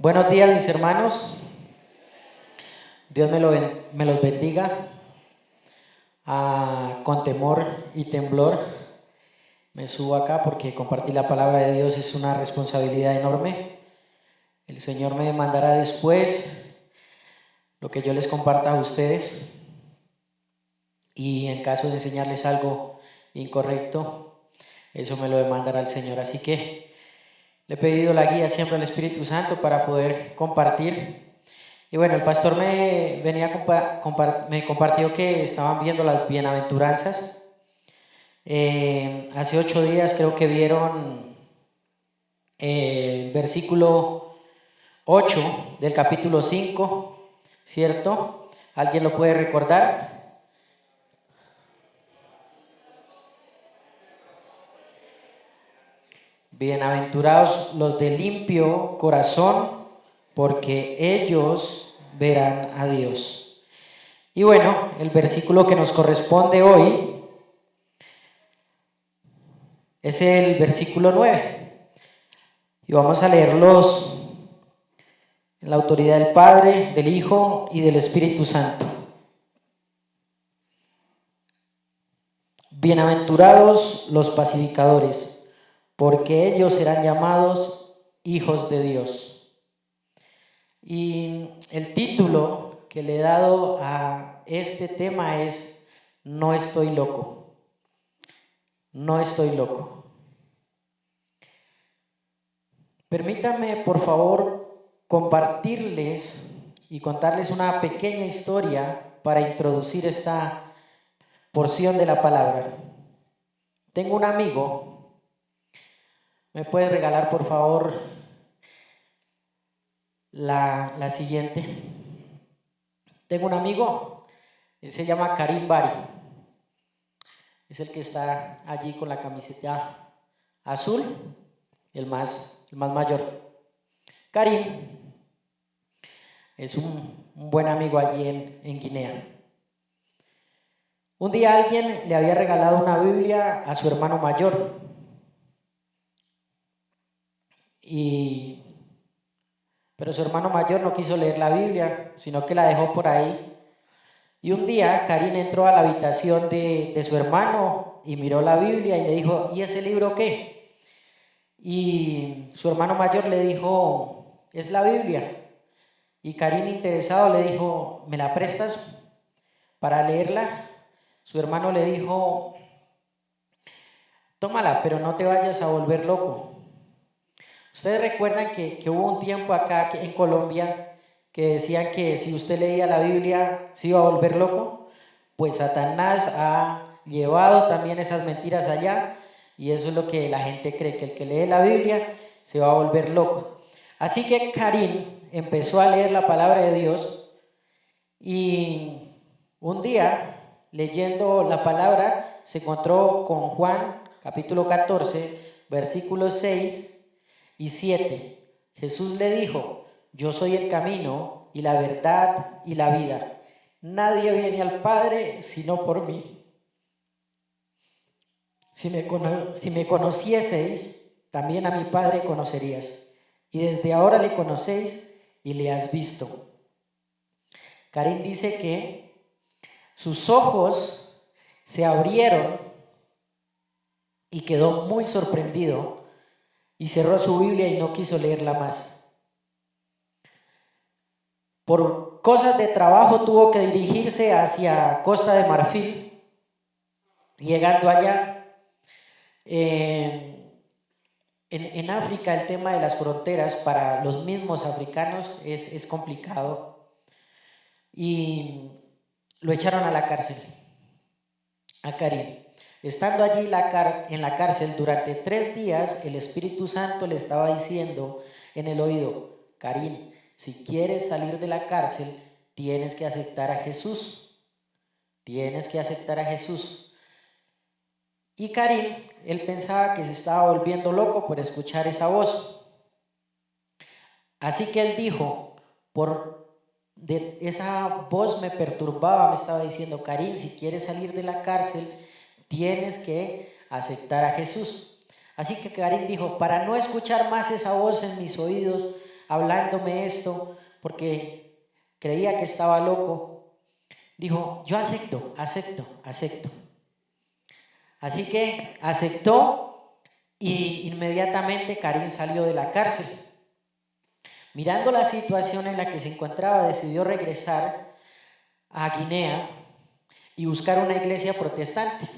Buenos días, mis hermanos. Dios me los bendiga. Con temor y temblor me subo acá porque compartir la palabra de Dios es una responsabilidad enorme. El Señor me demandará después lo que yo les comparta a ustedes, y en caso de enseñarles algo incorrecto, eso me lo demandará el Señor. Así que le he pedido la guía siempre al Espíritu Santo para poder compartir. Y bueno, el pastor me compartió que estaban viendo las bienaventuranzas. Hace 8 días creo que vieron el versículo 8 del capítulo 5, ¿cierto? ¿Alguien lo puede recordar? Bienaventurados los de limpio corazón, porque ellos verán a Dios. Y bueno, el versículo que nos corresponde hoy es el versículo 9. Y vamos a leerlos en la autoridad del Padre, del Hijo y del Espíritu Santo. Bienaventurados los pacificadores, porque ellos serán llamados hijos de Dios. Y el título que le he dado a este tema es No estoy loco. No estoy loco. Permítanme, por favor, compartirles y contarles una pequeña historia para introducir esta porción de la palabra. Tengo un amigo. ¿Me puedes regalar, por favor, la siguiente? Tengo un amigo, él se llama Karim Bari. Es el que está allí con la camiseta azul, el más mayor. Karim es un buen amigo allí en Guinea. Un día alguien le había regalado una Biblia a su hermano mayor. Pero su hermano mayor no quiso leer la Biblia, sino que la dejó por ahí. Y un día Karim entró a la habitación de su hermano y miró la Biblia y le dijo: ¿y ese libro qué? Y su hermano mayor le dijo: es la Biblia. Y Karim, interesado, le dijo: ¿me la prestas para leerla? Su hermano le dijo: tómala, pero no te vayas a volver loco. Ustedes recuerdan que hubo un tiempo acá en Colombia que decían que si usted leía la Biblia se iba a volver loco. Pues Satanás ha llevado también esas mentiras allá, y eso es lo que la gente cree, que el que lee la Biblia se va a volver loco. Así que Karim empezó a leer la palabra de Dios, y un día, leyendo la palabra, se encontró con Juan capítulo 14, versículos 6 y 7. Jesús le dijo: yo soy el camino y la verdad y la vida. Nadie viene al Padre sino por mí. Si me conocieseis, también a mi Padre conocerías. Y desde ahora le conocéis y le has visto. Karim dice que sus ojos se abrieron y quedó muy sorprendido, y cerró su Biblia y no quiso leerla más. Por cosas de trabajo tuvo que dirigirse hacia Costa de Marfil. Llegando allá, en África, el tema de las fronteras para los mismos africanos es complicado, y lo echaron a la cárcel, a Karim. Estando allí en la cárcel durante 3 días, el Espíritu Santo le estaba diciendo en el oído: Karim, si quieres salir de la cárcel, tienes que aceptar a Jesús. Tienes que aceptar a Jesús. Y Karim, él pensaba que se estaba volviendo loco por escuchar esa voz. Así que él dijo: esa voz me perturbaba, me estaba diciendo: Karim, si quieres salir de la cárcel, tienes que aceptar a Jesús. Así que Karim dijo: para no escuchar más esa voz en mis oídos, hablándome esto porque creía que estaba loco, dijo, yo acepto. Así que aceptó y inmediatamente Karim salió de la cárcel. Mirando la situación en la que se encontraba, decidió regresar a Guinea y buscar una iglesia protestante.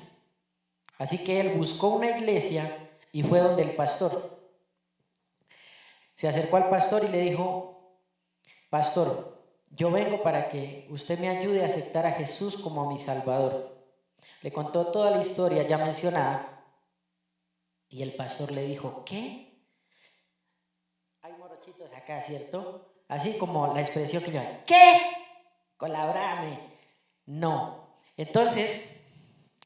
Así que él buscó una iglesia y fue donde el pastor. Se acercó al pastor y le dijo, pastor, yo vengo para que usted me ayude a aceptar a Jesús como mi Salvador. Le contó toda la historia ya mencionada y el pastor le dijo, ¿qué? Hay morochitos acá, ¿cierto? Así como la expresión que yo, ¿qué? Colaborame. No. Entonces,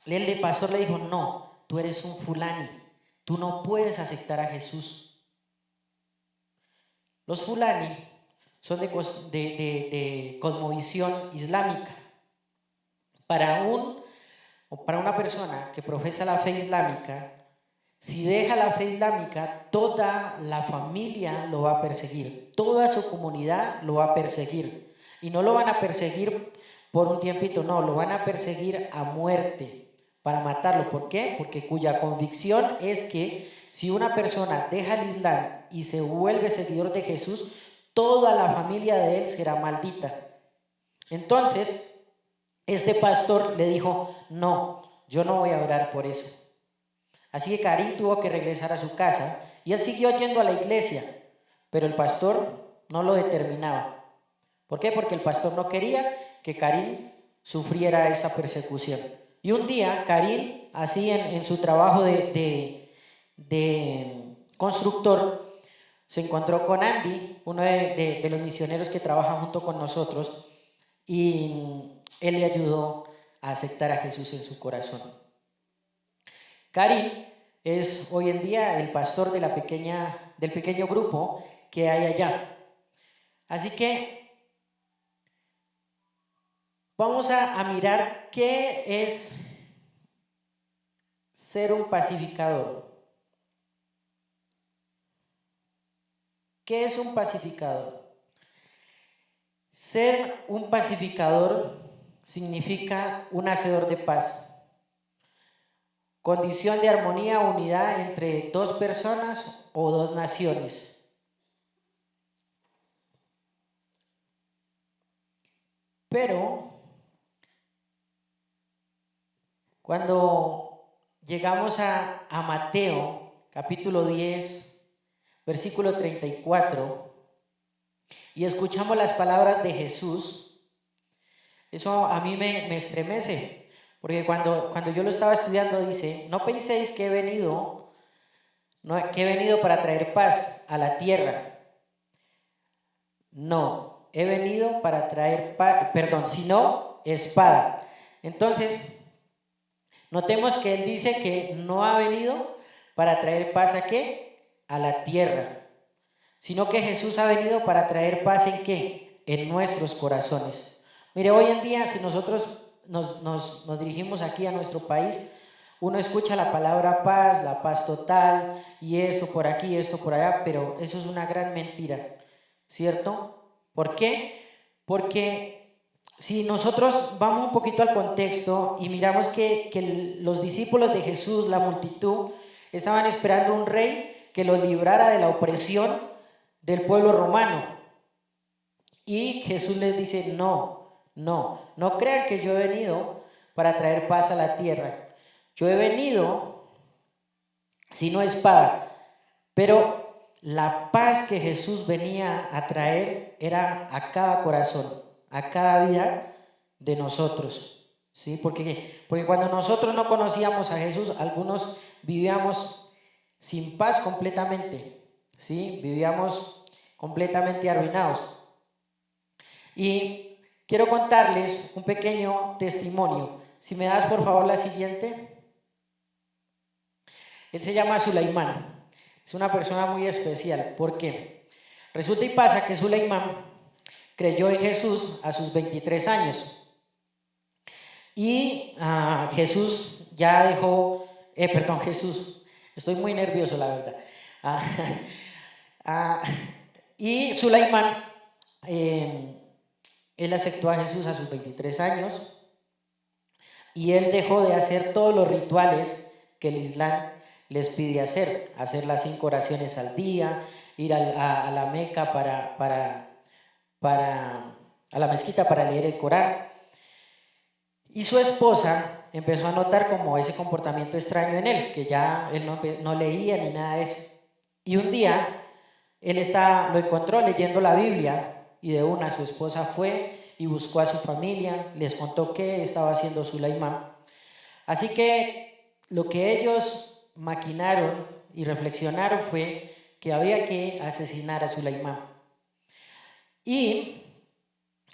el pastor le dijo, no, tú eres un fulani, tú no puedes aceptar a Jesús. Los fulani son de cosmovisión islámica. Para una persona que profesa la fe islámica, si deja la fe islámica, toda la familia lo va a perseguir, toda su comunidad lo va a perseguir. Y no lo van a perseguir por un tiempito, no, lo van a perseguir a muerte para matarlo. ¿Por qué? Porque cuya convicción es que si una persona deja el Islam y se vuelve seguidor de Jesús, toda la familia de él será maldita. Entonces, este pastor le dijo, no, yo no voy a orar por eso. Así que Karim tuvo que regresar a su casa y él siguió yendo a la iglesia, pero el pastor no lo determinaba. ¿Por qué? Porque el pastor no quería que Karim sufriera esta persecución. Y un día Karim, así en su trabajo de constructor, se encontró con Andy, uno de los misioneros que trabaja junto con nosotros, y él le ayudó a aceptar a Jesús en su corazón. Karim es hoy en día el pastor del pequeño grupo que hay allá. Así que vamos a mirar qué es ser un pacificador. ¿Qué es un pacificador? Ser un pacificador significa un hacedor de paz. Condición de armonía o unidad entre dos personas o dos naciones. Pero cuando llegamos a Mateo, capítulo 10, versículo 34, y escuchamos las palabras de Jesús, eso a mí me estremece. Porque cuando yo lo estaba estudiando dice, no penséis que he venido para traer paz a la tierra. No, he venido para traer sino espada. Entonces, notemos que él dice que no ha venido para traer paz ¿a qué? A la tierra. Sino que Jesús ha venido para traer paz ¿en qué? En nuestros corazones. Mire, hoy en día si nosotros nos dirigimos aquí a nuestro país, uno escucha la palabra paz, la paz total, y esto por aquí, esto por allá, pero eso es una gran mentira, ¿cierto? ¿Por qué? Porque si nosotros vamos un poquito al contexto y miramos que los discípulos de Jesús, la multitud, estaban esperando un rey que los librara de la opresión del pueblo romano. Y Jesús les dice, no crean que yo he venido para traer paz a la tierra. Yo he venido, si no espada, pero la paz que Jesús venía a traer era a cada corazón, a cada vida de nosotros, ¿sí? Porque cuando nosotros no conocíamos a Jesús, algunos vivíamos sin paz completamente, ¿sí? Vivíamos completamente arruinados. Y quiero contarles un pequeño testimonio. Si me das por favor la siguiente. Él se llama Sulaimán. Es una persona muy especial. ¿Por qué? Resulta y pasa que Sulaimán creyó en Jesús a sus 23 años. Y Jesús ya dejó, Jesús, estoy muy nervioso la verdad. Y Sulaimán, él aceptó a Jesús a sus 23 años y él dejó de hacer todos los rituales que el Islam les pide hacer las 5 oraciones al día, ir a la Meca a la mezquita para leer el Corán. Y su esposa empezó a notar como ese comportamiento extraño en él, que ya él no leía ni nada de eso. Y un día él lo encontró leyendo la Biblia y de una su esposa fue y buscó a su familia, les contó qué estaba haciendo Sulaimán. Así que lo que ellos maquinaron y reflexionaron fue que había que asesinar a Sulaimán. Y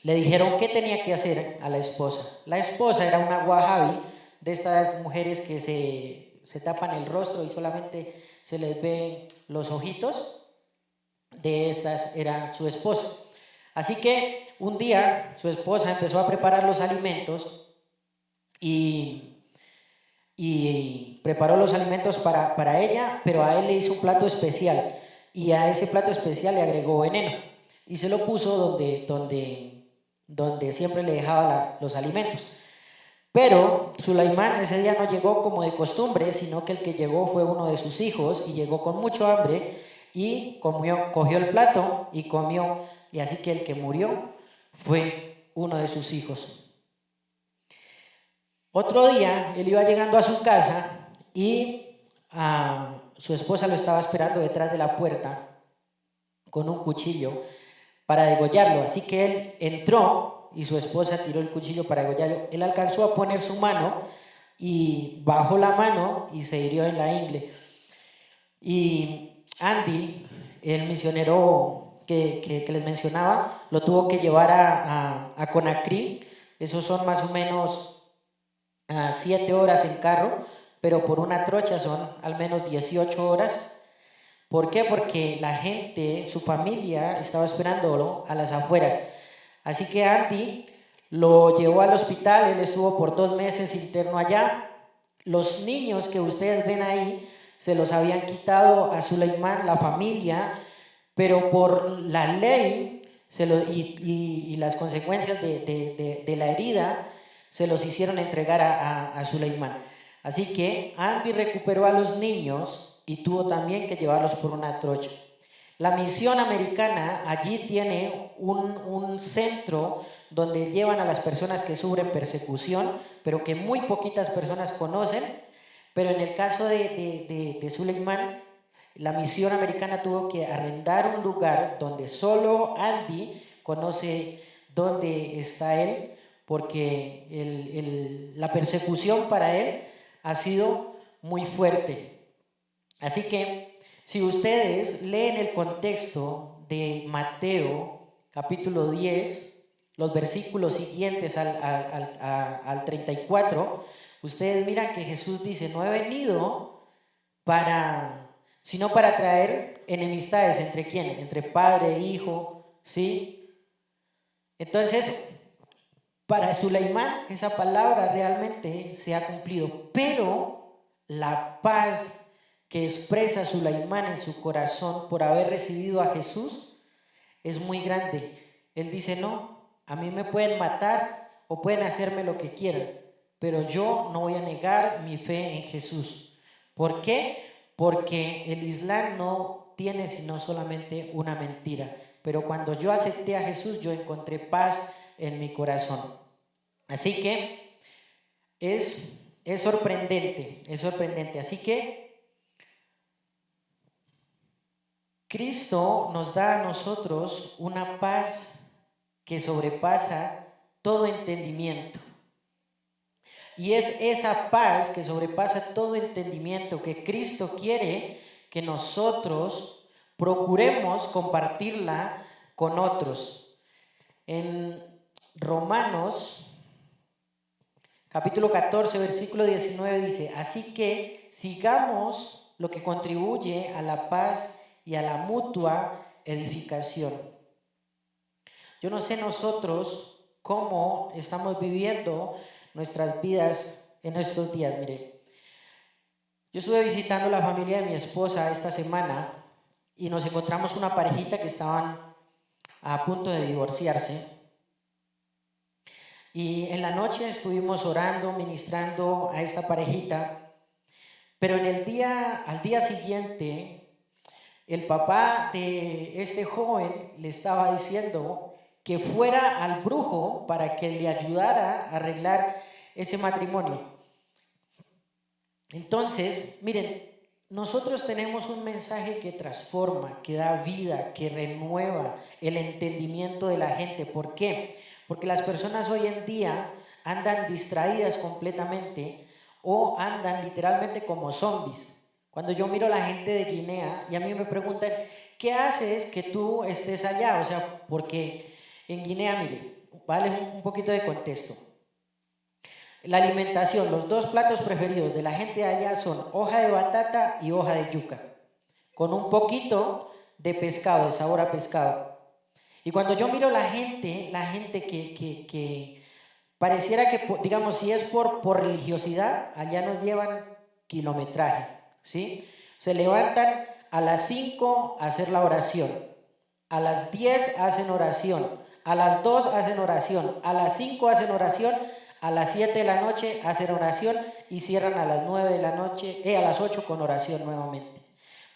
le dijeron qué tenía que hacer a la esposa. La esposa era una wahabi, de estas mujeres que se tapan el rostro y solamente se les ven los ojitos. De estas era su esposa. Así que un día su esposa empezó a preparar los alimentos y preparó los alimentos para ella, pero a él le hizo un plato especial y a ese plato especial le agregó veneno y se lo puso donde siempre le dejaba los alimentos. Pero Sulaimán ese día no llegó como de costumbre, sino que el que llegó fue uno de sus hijos y llegó con mucho hambre y cogió el plato y comió, y así que el que murió fue uno de sus hijos. Otro día él iba llegando a su casa y su esposa lo estaba esperando detrás de la puerta con un cuchillo para degollarlo. Así que él entró y su esposa tiró el cuchillo para degollarlo. Él alcanzó a poner su mano y bajó la mano y se hirió en la ingle. Y Andy, el misionero que les mencionaba, lo tuvo que llevar a Conakry. Esos son más o menos 7 horas en carro, pero por una trocha son al menos 18 horas. ¿Por qué? Porque la gente, su familia, estaba esperándolo a las afueras. Así que Andy lo llevó al hospital, él estuvo por 2 meses interno allá. Los niños que ustedes ven ahí se los habían quitado a Sulaimán, la familia, pero por la ley y las consecuencias de la herida se los hicieron entregar a Sulaimán. Así que Andy recuperó a los niños y tuvo también que llevarlos por una trocha. La misión americana allí tiene un centro donde llevan a las personas que sufren persecución, pero que muy poquitas personas conocen. Pero en el caso de Sulaimán, la misión americana tuvo que arrendar un lugar donde solo Andy conoce dónde está él, porque la persecución para él ha sido muy fuerte. Así que si ustedes leen el contexto de Mateo capítulo 10, los versículos siguientes al 34, ustedes miran que Jesús dice, no he venido sino para traer enemistades. ¿Entre quién? Entre padre e hijo, ¿sí? Entonces, para Sulaimán esa palabra realmente se ha cumplido, pero la paz que expresa Sulaimán en su corazón por haber recibido a Jesús es muy grande. Él dice, no, a mí me pueden matar o pueden hacerme lo que quieran, pero yo no voy a negar mi fe en Jesús. ¿Por qué? Porque el Islam no tiene sino solamente una mentira, pero cuando yo acepté a Jesús yo encontré paz en mi corazón. Así que es sorprendente, es sorprendente. Así que Cristo nos da a nosotros una paz que sobrepasa todo entendimiento. Y es esa paz que sobrepasa todo entendimiento que Cristo quiere que nosotros procuremos compartirla con otros. En Romanos capítulo 14, versículo 19 dice, así que sigamos lo que contribuye a la paz y a la mutua edificación. Yo no sé nosotros cómo estamos viviendo nuestras vidas en estos días. Mire, yo estuve visitando la familia de mi esposa esta semana y nos encontramos una parejita que estaban a punto de divorciarse. Y en la noche estuvimos orando, ministrando a esta parejita, pero al día siguiente, el papá de este joven le estaba diciendo que fuera al brujo para que le ayudara a arreglar ese matrimonio. Entonces, miren, nosotros tenemos un mensaje que transforma, que da vida, que renueva el entendimiento de la gente. ¿Por qué? Porque las personas hoy en día andan distraídas completamente o andan literalmente como zombies. Cuando yo miro a la gente de Guinea y a mí me preguntan, ¿qué haces que tú estés allá? O sea, porque en Guinea, mire, vale un poquito de contexto. La alimentación, los dos platos preferidos de la gente de allá son hoja de batata y hoja de yuca, con un poquito de pescado, de sabor a pescado. Y cuando yo miro la gente que pareciera que, digamos, si es por religiosidad, allá nos llevan kilometraje, ¿sí? Se levantan a las 5 a hacer la oración, a las 10 hacen oración, a las 2 hacen oración, a las 5 hacen oración, a las 7 de la noche hacen oración y cierran a las 9 de la noche, a las 8 con oración nuevamente.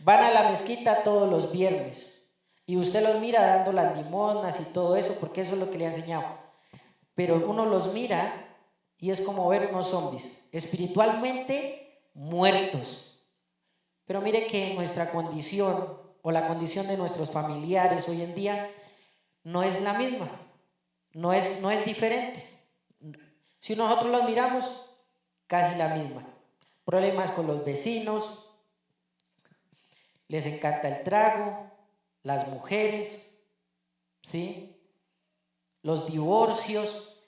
Van a la mezquita todos los viernes y usted los mira dando las limosnas y todo eso, porque eso es lo que le ha enseñado. Pero uno los mira y es como ver unos zombies, espiritualmente muertos. Pero mire que nuestra condición o la condición de nuestros familiares hoy en día no es la misma, no es diferente. Si nosotros los miramos, casi la misma. Problemas con los vecinos, les encanta el trago, las mujeres, ¿sí? Los divorcios,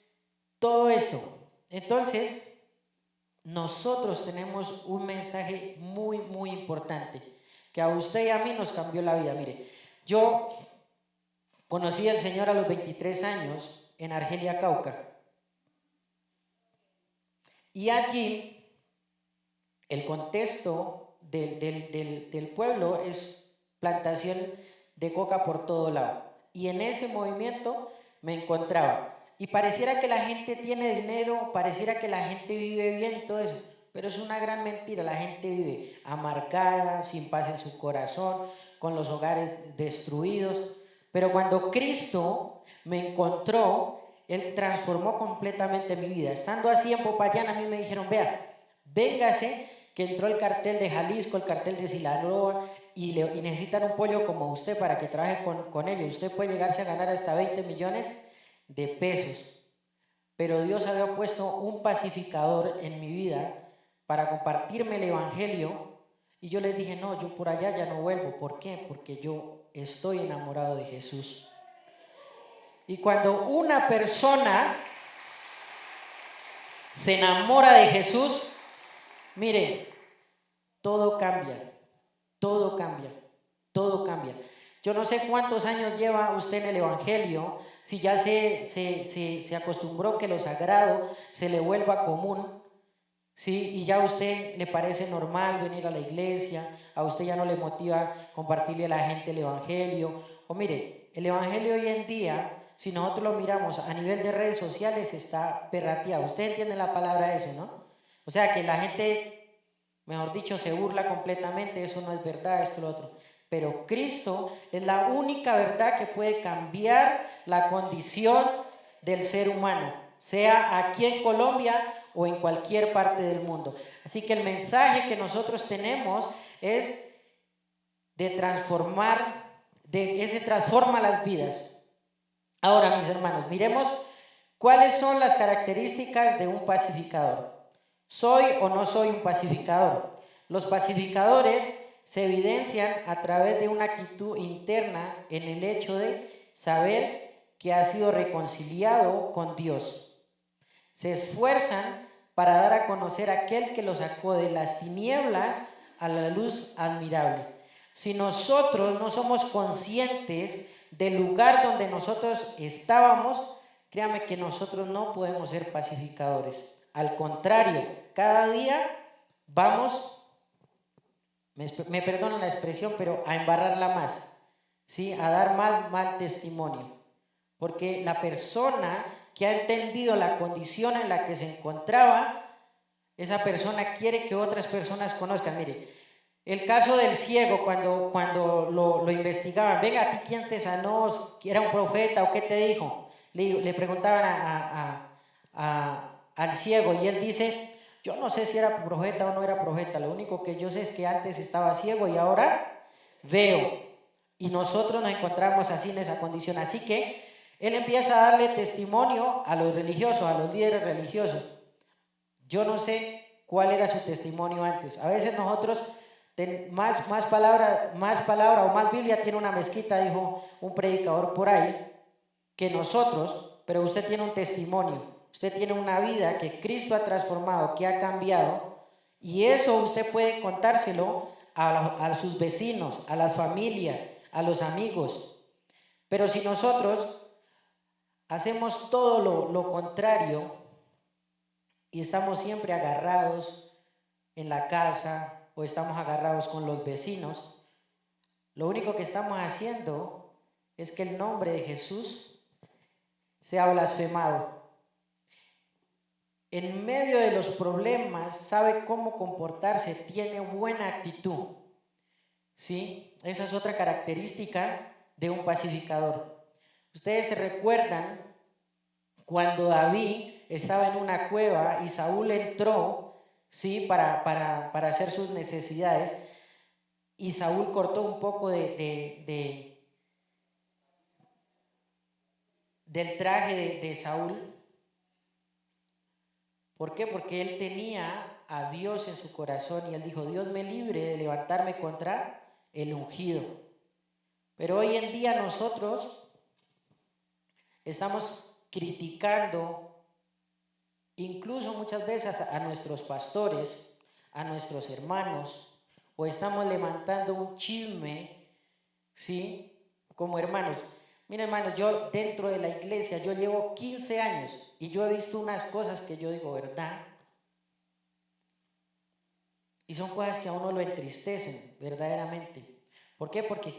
todo esto. Entonces, nosotros tenemos un mensaje muy, muy importante que a usted y a mí nos cambió la vida. Mire, yo conocí al Señor a los 23 años en Argelia, Cauca. Y allí el contexto del pueblo es plantación de coca por todo lado. Y en ese movimiento me encontraba. Y pareciera que la gente tiene dinero, pareciera que la gente vive bien y todo eso. Pero es una gran mentira. La gente vive amargada, sin paz en su corazón, con los hogares destruidos. Pero cuando Cristo me encontró, Él transformó completamente mi vida. Estando así en Popayán, a mí me dijeron, vea, véngase, que entró el cartel de Jalisco, el cartel de Sinaloa, y necesitan un pollo como usted para que trabaje con ellos. Usted puede llegarse a ganar hasta 20 millones de pesos. Pero Dios había puesto un pacificador en mi vida para compartirme el evangelio. Y yo les dije, no, yo por allá ya no vuelvo. ¿Por qué? Porque yo estoy enamorado de Jesús. Y cuando una persona se enamora de Jesús, mire, todo cambia, todo cambia, todo cambia. Yo no sé cuántos años lleva usted en el evangelio, si ya se acostumbró que lo sagrado se le vuelva común, ¿sí? Y ya a usted le parece normal venir a la iglesia, a usted ya no le motiva compartirle a la gente el evangelio. O mire, el evangelio hoy en día, si nosotros lo miramos a nivel de redes sociales, está perrateado. Usted entiende la palabra eso, ¿no? O sea que la gente, mejor dicho, se burla completamente, eso no es verdad, esto lo otro. Pero Cristo es la única verdad que puede cambiar la condición del ser humano, sea aquí en Colombia o en cualquier parte del mundo. Así que el mensaje que nosotros tenemos es de transformar, que se transforma las vidas. Ahora, mis hermanos, miremos cuáles son las características de un pacificador. ¿Soy o no soy un pacificador? Los pacificadores se evidencian a través de una actitud interna en el hecho de saber que ha sido reconciliado con Dios. Se esfuerzan para dar a conocer a aquel que los sacó de las tinieblas a la luz admirable. Si nosotros no somos conscientes del lugar donde nosotros estábamos, créame que nosotros no podemos ser pacificadores. Al contrario, cada día vamos me perdonan la expresión, pero a embarrarla más, ¿sí? A dar mal testimonio. Porque la persona que ha entendido la condición en la que se encontraba, esa persona quiere que otras personas conozcan. Mire, el caso del ciego, cuando lo investigaban, venga, ¿a ti quién te sanó? ¿Era un profeta o qué te dijo? Le preguntaban al ciego y él dice, yo no sé si era profeta o no era profeta, lo único que yo sé es que antes estaba ciego y ahora veo. Y nosotros nos encontramos así en esa condición. Así que él empieza a darle testimonio a los religiosos, a los líderes religiosos. Yo no sé cuál era su testimonio antes. A veces nosotros, más palabra o más Biblia tiene una mezquita, dijo un predicador por ahí, que nosotros, pero usted tiene un testimonio. Usted tiene una vida que Cristo ha transformado, que ha cambiado, y eso usted puede contárselo a sus vecinos, a las familias, a los amigos. Pero si nosotros hacemos todo lo contrario y estamos siempre agarrados en la casa o estamos agarrados con los vecinos, lo único que estamos haciendo es que el nombre de Jesús sea blasfemado. En medio de los problemas sabe cómo comportarse, tiene buena actitud. ¿Sí? Esa es otra característica de un pacificador. Ustedes se recuerdan cuando David estaba en una cueva y Saúl entró, ¿sí? para hacer sus necesidades, y Saúl cortó un poco del traje de Saúl. ¿Por qué? Porque él tenía a Dios en su corazón y él dijo, Dios me libre de levantarme contra el ungido. Pero hoy en día nosotros estamos criticando, incluso muchas veces a nuestros pastores, a nuestros hermanos, o estamos levantando un chisme, ¿sí? Como hermanos. Miren, hermanos, yo dentro de la iglesia, yo llevo 15 años y yo he visto unas cosas que yo digo, ¿verdad? Y son cosas que a uno lo entristecen, verdaderamente. ¿Por qué? Porque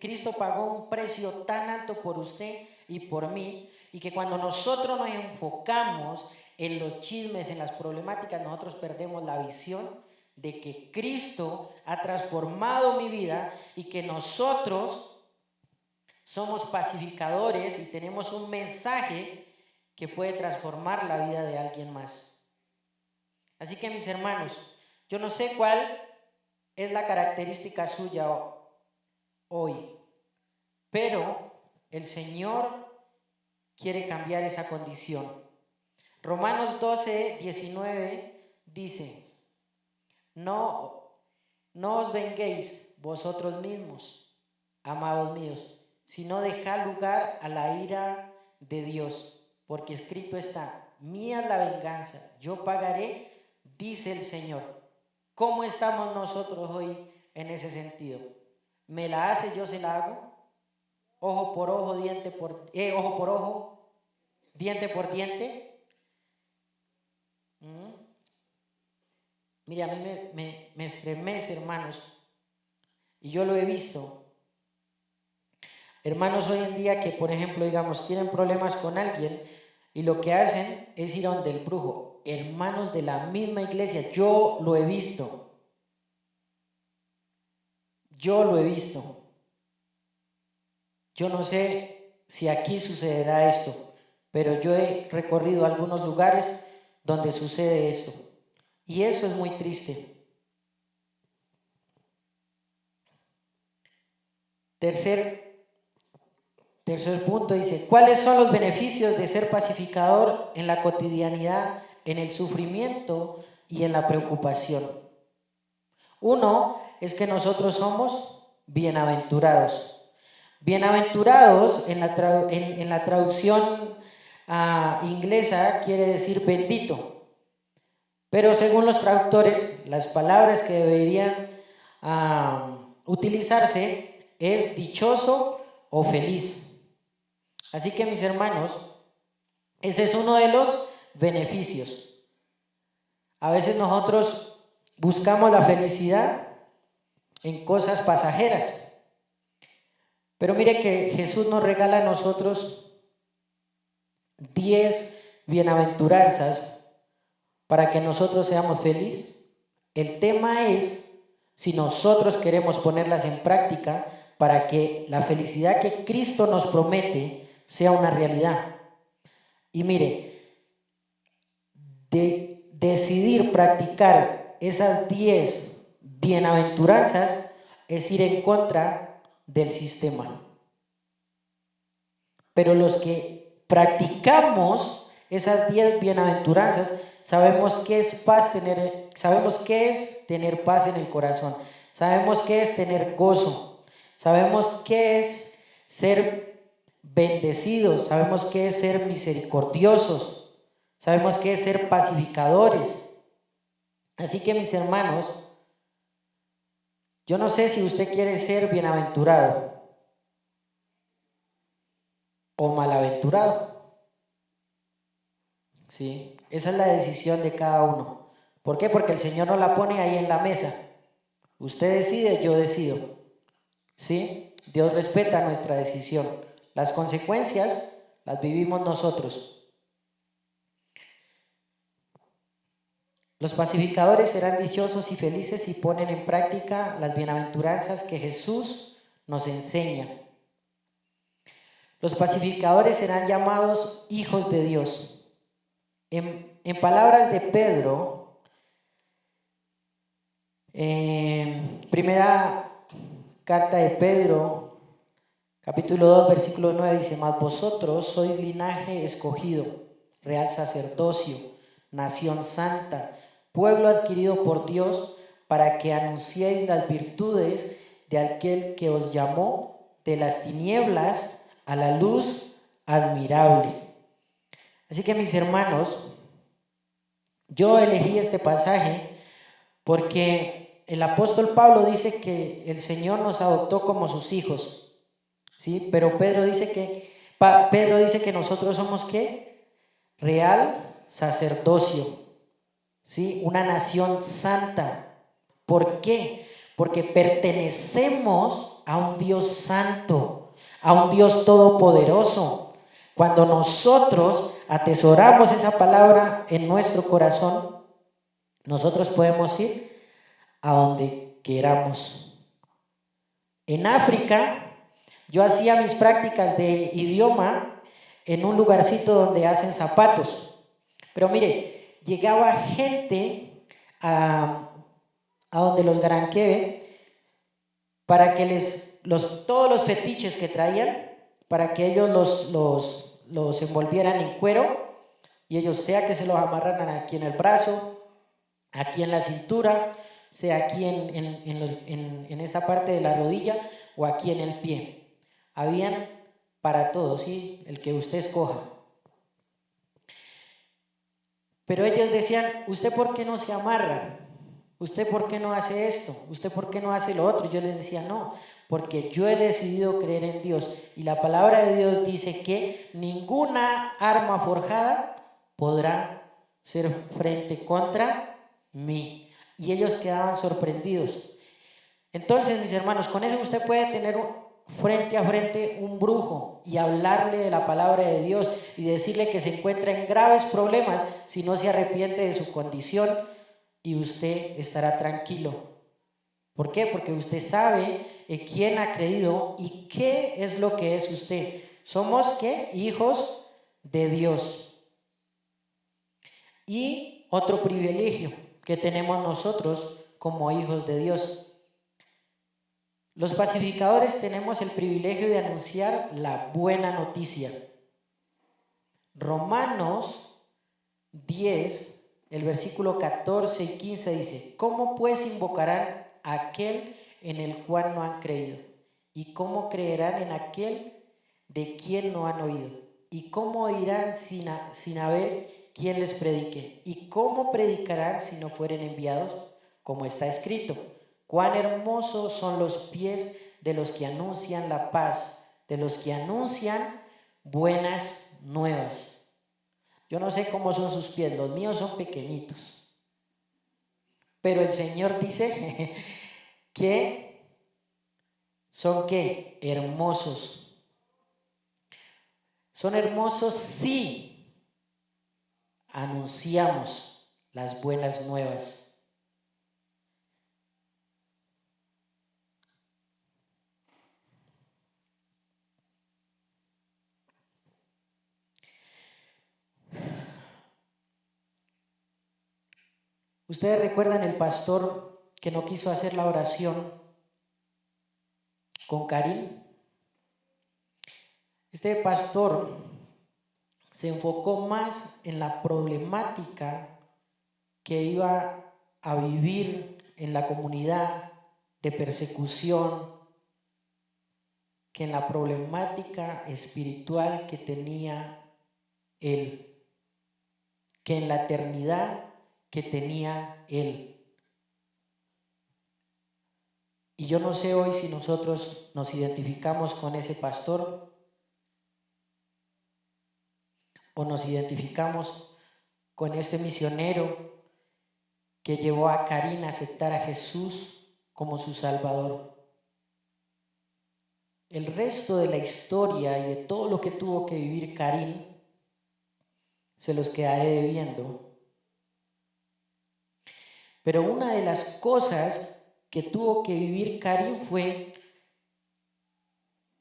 Cristo pagó un precio tan alto por usted y por mí, y que cuando nosotros nos enfocamos en los chismes, en las problemáticas, nosotros perdemos la visión de que Cristo ha transformado mi vida y que nosotros somos pacificadores y tenemos un mensaje que puede transformar la vida de alguien más. Así que, mis hermanos, yo no sé cuál es la característica suya hoy, pero el Señor quiere cambiar esa condición. Romanos 12, 19 dice, no os venguéis vosotros mismos, amados míos, sino dejad lugar a la ira de Dios, porque escrito está, mía es la venganza, yo pagaré, dice el Señor. ¿Cómo estamos nosotros hoy en ese sentido? ¿Me la hace, yo se la hago? Ojo por ojo, ojo por ojo, diente por diente. Mire, a mí me estremece, hermanos, y yo lo he visto. Hermanos hoy en día que, por ejemplo, digamos, tienen problemas con alguien y lo que hacen es ir a donde el brujo. Hermanos de la misma iglesia, yo lo he visto. Yo lo he visto. Yo no sé si aquí sucederá esto, pero yo he recorrido algunos lugares donde sucede esto. Y eso es muy triste. Tercer punto dice, ¿cuáles son los beneficios de ser pacificador en la cotidianidad, en el sufrimiento y en la preocupación? Uno es que nosotros somos bienaventurados. Bienaventurados en la traducción inglesa quiere decir bendito. Pero según los traductores, las palabras que deberían utilizarse es dichoso o feliz. Así que, mis hermanos, ese es uno de los beneficios. A veces nosotros buscamos la felicidad en cosas pasajeras. Pero mire que Jesús nos regala a nosotros 10 bienaventuranzas para que nosotros seamos felices. El tema es si nosotros queremos ponerlas en práctica para que la felicidad que Cristo nos promete sea una realidad. Y mire, de decidir practicar esas 10 bienaventuranzas es ir en contra del sistema. Pero los que practicamos esas 10 bienaventuranzas sabemos qué es sabemos qué es tener paz en el corazón, sabemos qué es tener gozo, sabemos qué es ser bendecidos, sabemos qué es ser misericordiosos, sabemos qué es ser pacificadores. Así que, mis hermanos, yo no sé si usted quiere ser bienaventurado o malaventurado. ¿Sí? Esa es la decisión de cada uno. ¿Por qué? Porque el Señor nos la pone ahí en la mesa. Usted decide, yo decido. ¿Sí? Dios respeta nuestra decisión. Las consecuencias las vivimos nosotros. Los pacificadores serán dichosos y felices si ponen en práctica las bienaventuranzas que Jesús nos enseña. Los pacificadores serán llamados hijos de Dios. En palabras de Pedro, primera carta de Pedro, capítulo 2, versículo 9, dice: mas vosotros sois linaje escogido, real sacerdocio, nación santa, pueblo adquirido por Dios, para que anunciéis las virtudes de aquel que os llamó de las tinieblas a la luz admirable. Así que, mis hermanos, yo elegí este pasaje porque el apóstol Pablo dice que el Señor nos adoptó como sus hijos, ¿sí? Pero Pedro dice que nosotros somos ¿qué? Real sacerdocio, ¿sí? Una nación santa. ¿Por qué? Porque pertenecemos a un Dios santo, a un Dios todopoderoso. Cuando nosotros atesoramos esa palabra en nuestro corazón, nosotros podemos ir a donde queramos. En África, yo hacía mis prácticas de idioma en un lugarcito donde hacen zapatos. Pero mire, llegaba gente a donde los Garanquebe para que todos los fetiches que traían, para que ellos los envolvieran en cuero y ellos sea que se los amarraran aquí en el brazo, aquí en la cintura, sea aquí en esta parte de la rodilla o aquí en el pie. Habían para todos, ¿sí? El que usted escoja. Pero ellos decían: ¿usted por qué no se amarra? ¿Usted por qué no hace esto? ¿Usted por qué no hace lo otro? Y yo les decía: no, porque yo he decidido creer en Dios. Y la palabra de Dios dice que ninguna arma forjada podrá ser frente contra mí. Y ellos quedaban sorprendidos. Entonces, mis hermanos, con eso usted puede tener frente a frente un brujo y hablarle de la palabra de Dios y decirle que se encuentra en graves problemas si no se arrepiente de su condición, y usted estará tranquilo. ¿Por qué? Porque usted sabe quién ha creído y qué es lo que es usted. Somos ¿qué? Hijos de Dios. Y otro privilegio que tenemos nosotros como hijos de Dios. Los pacificadores tenemos el privilegio de anunciar la buena noticia. Romanos 10, el versículo 14 y 15 dice: ¿cómo pues invocarán a aquel en el cual no han creído? ¿Y cómo creerán en aquel de quien no han oído? ¿Y cómo oirán sin haber quien les predique? ¿Y cómo predicarán si no fueren enviados? Como está escrito: cuán hermosos son los pies de los que anuncian la paz, de los que anuncian buenas nuevas. Yo no sé cómo son sus pies, los míos son pequeñitos. Pero el Señor dice que ¿Son qué? Hermosos. Son hermosos si anunciamos las buenas nuevas. ¿Ustedes recuerdan el pastor que no quiso hacer la oración con Karim? Este pastor se enfocó más en la problemática que iba a vivir en la comunidad de persecución que en la problemática espiritual que tenía él, que en la eternidad que tenía él. Y yo no sé hoy si nosotros nos identificamos con ese pastor o nos identificamos con este misionero que llevó a Karim a aceptar a Jesús como su Salvador. El resto de la historia y de todo lo que tuvo que vivir Karim se los quedaré debiendo. Pero una de las cosas que tuvo que vivir Karim fue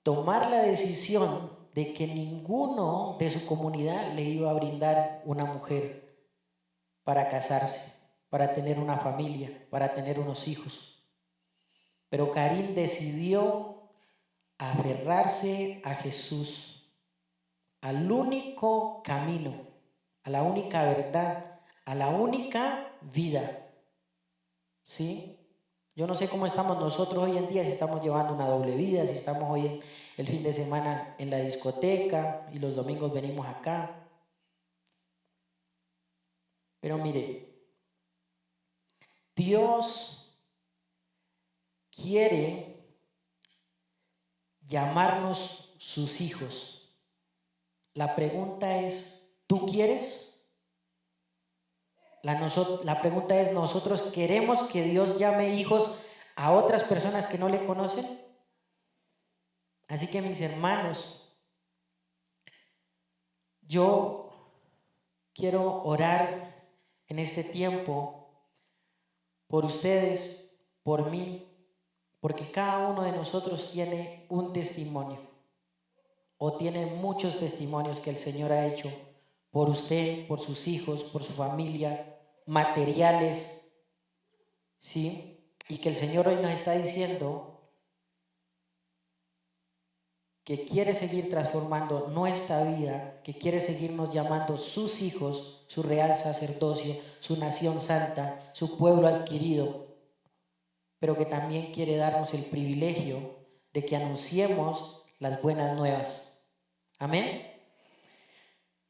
tomar la decisión de que ninguno de su comunidad le iba a brindar una mujer para casarse, para tener una familia, para tener unos hijos. Pero Karim decidió aferrarse a Jesús, al único camino, a la única verdad, a la única vida. ¿Sí? Yo no sé cómo estamos nosotros hoy en día, si estamos llevando una doble vida, si estamos hoy el fin de semana en la discoteca y los domingos venimos acá. Pero mire, Dios quiere llamarnos sus hijos. La pregunta es, ¿tú quieres? La pregunta es, ¿nosotros queremos que Dios llame hijos a otras personas que no le conocen? Así que mis hermanos, yo quiero orar en este tiempo por ustedes, por mí, porque cada uno de nosotros tiene un testimonio o tiene muchos testimonios que el Señor ha hecho por usted, por sus hijos, por su familia, materiales, ¿sí? Y que el Señor hoy nos está diciendo que quiere seguir transformando nuestra vida, que quiere seguirnos llamando sus hijos, su real sacerdocio, su nación santa, su pueblo adquirido, pero que también quiere darnos el privilegio de que anunciemos las buenas nuevas. Amén.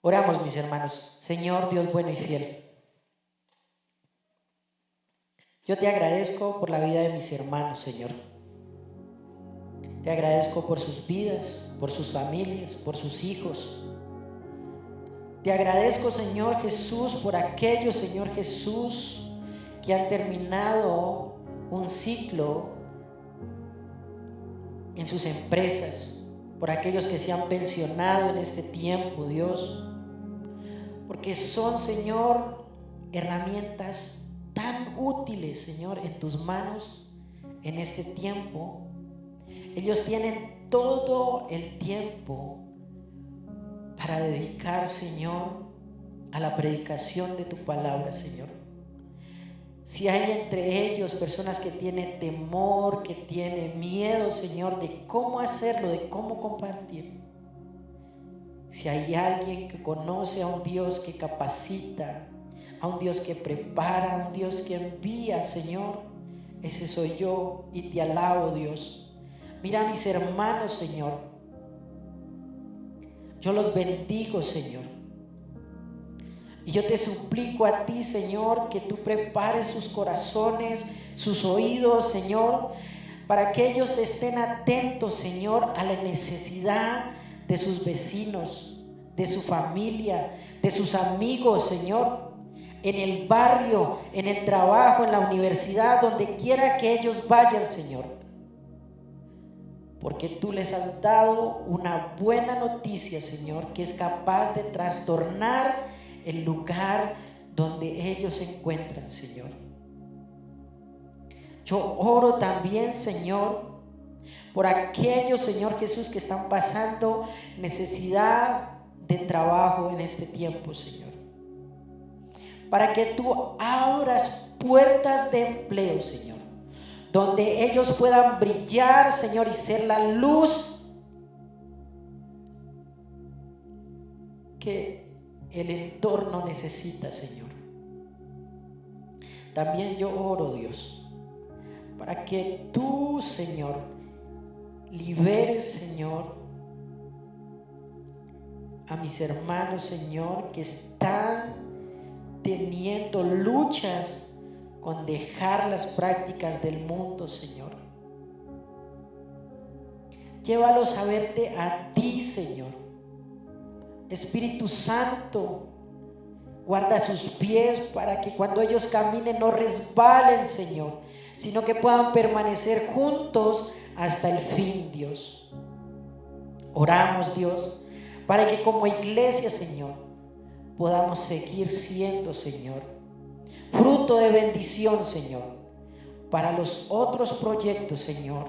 Oramos, mis hermanos. Señor Dios bueno y fiel, yo te agradezco por la vida de mis hermanos, Señor. Te agradezco por sus vidas, por sus familias, por sus hijos. Te agradezco, Señor Jesús, por aquellos, Señor Jesús, que han terminado un ciclo en sus empresas, por aquellos que se han pensionado en este tiempo, Dios, porque son, Señor, herramientas tan útiles, Señor, en tus manos en este tiempo. Ellos tienen todo el tiempo para dedicar, Señor, a la predicación de tu palabra, Señor. Si hay entre ellos personas que tienen temor, que tienen miedo, Señor, de cómo hacerlo, de cómo compartir. Si hay alguien que conoce a un Dios que capacita, a un Dios que prepara, a un Dios que envía, Señor, ese soy yo y te alabo, Dios. Mira a mis hermanos, Señor. Yo los bendigo, Señor. Y yo te suplico a ti, Señor, que tú prepares sus corazones, sus oídos, Señor, para que ellos estén atentos, Señor, a la necesidad de sus vecinos, de su familia, de sus amigos, Señor, en el barrio, en el trabajo, en la universidad, donde quiera que ellos vayan, Señor. porque tú les has dado una buena noticia, Señor, que es capaz de trastornar el lugar donde ellos se encuentran, Señor. Yo oro también, Señor, por aquellos, Señor Jesús, que están pasando necesidad de trabajo en este tiempo, Señor. Para que tú abras puertas de empleo, Señor, donde ellos puedan brillar, Señor, y ser la luz que el entorno necesita, Señor. También yo oro, Dios, para que tú, Señor, liberes, Señor, a mis hermanos, Señor, que están teniendo luchas con dejar las prácticas del mundo, Señor. Llévalos a verte a ti, Señor. Espíritu Santo, guarda sus pies para que cuando ellos caminen no resbalen, Señor, sino que puedan permanecer juntos hasta el fin, Dios. Oramos, Dios, para que como iglesia, Señor, podamos seguir siendo, Señor, fruto de bendición, Señor, para los otros proyectos, Señor,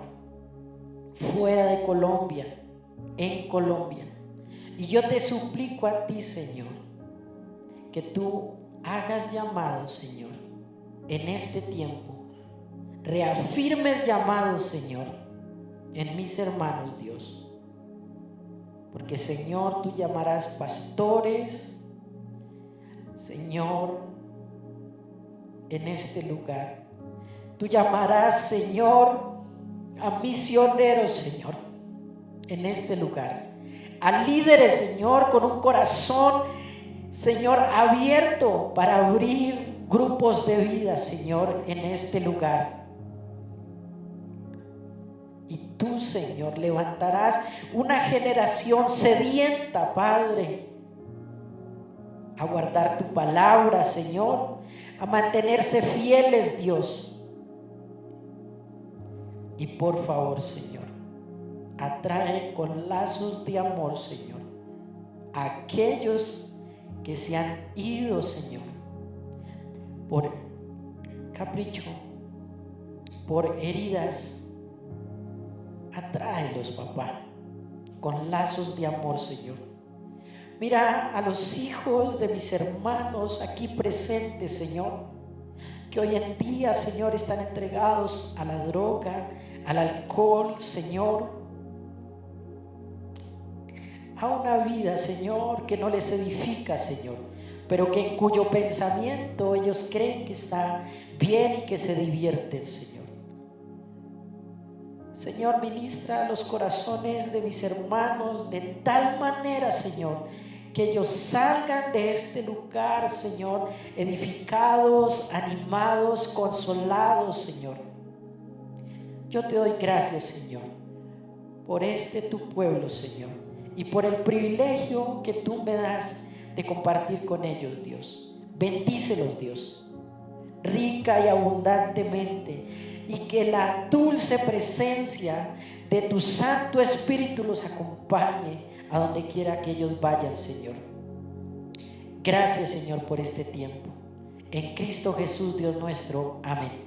fuera de Colombia, en Colombia. Y yo te suplico a ti, Señor, que tú hagas llamado, Señor, en este tiempo. Reafirmes llamados, Señor, en mis hermanos, Dios. Porque, Señor, tú llamarás pastores, Señor, en este lugar. Tú llamarás, Señor, a misioneros, Señor, en este lugar. A líderes, Señor, con un corazón, Señor, abierto para abrir grupos de vida, Señor, en este lugar. Y tú, Señor, levantarás una generación sedienta, Padre, a guardar tu palabra, Señor, a mantenerse fieles, Dios. Y por favor, Señor, atrae con lazos de amor, Señor, a aquellos que se han ido, Señor, por capricho, por heridas. Atráelos, papá, con lazos de amor, Señor. Mira a los hijos de mis hermanos aquí presentes, Señor, que hoy en día, Señor, están entregados a la droga, al alcohol, Señor, a una vida, Señor, que no les edifica, Señor, pero que en cuyo pensamiento ellos creen que está bien y que se divierten, Señor. Señor, ministra los corazones de mis hermanos de tal manera, Señor, que ellos salgan de este lugar, Señor, edificados, animados, consolados, Señor. Yo te doy gracias, Señor, por tu pueblo, Señor, y por el privilegio que tú me das de compartir con ellos, Dios. Bendícelos, Dios, rica y abundantemente, y que la dulce presencia de tu Santo Espíritu los acompañe a donde quiera que ellos vayan, Señor. Gracias, Señor, por este tiempo. En Cristo Jesús, Dios nuestro. Amén.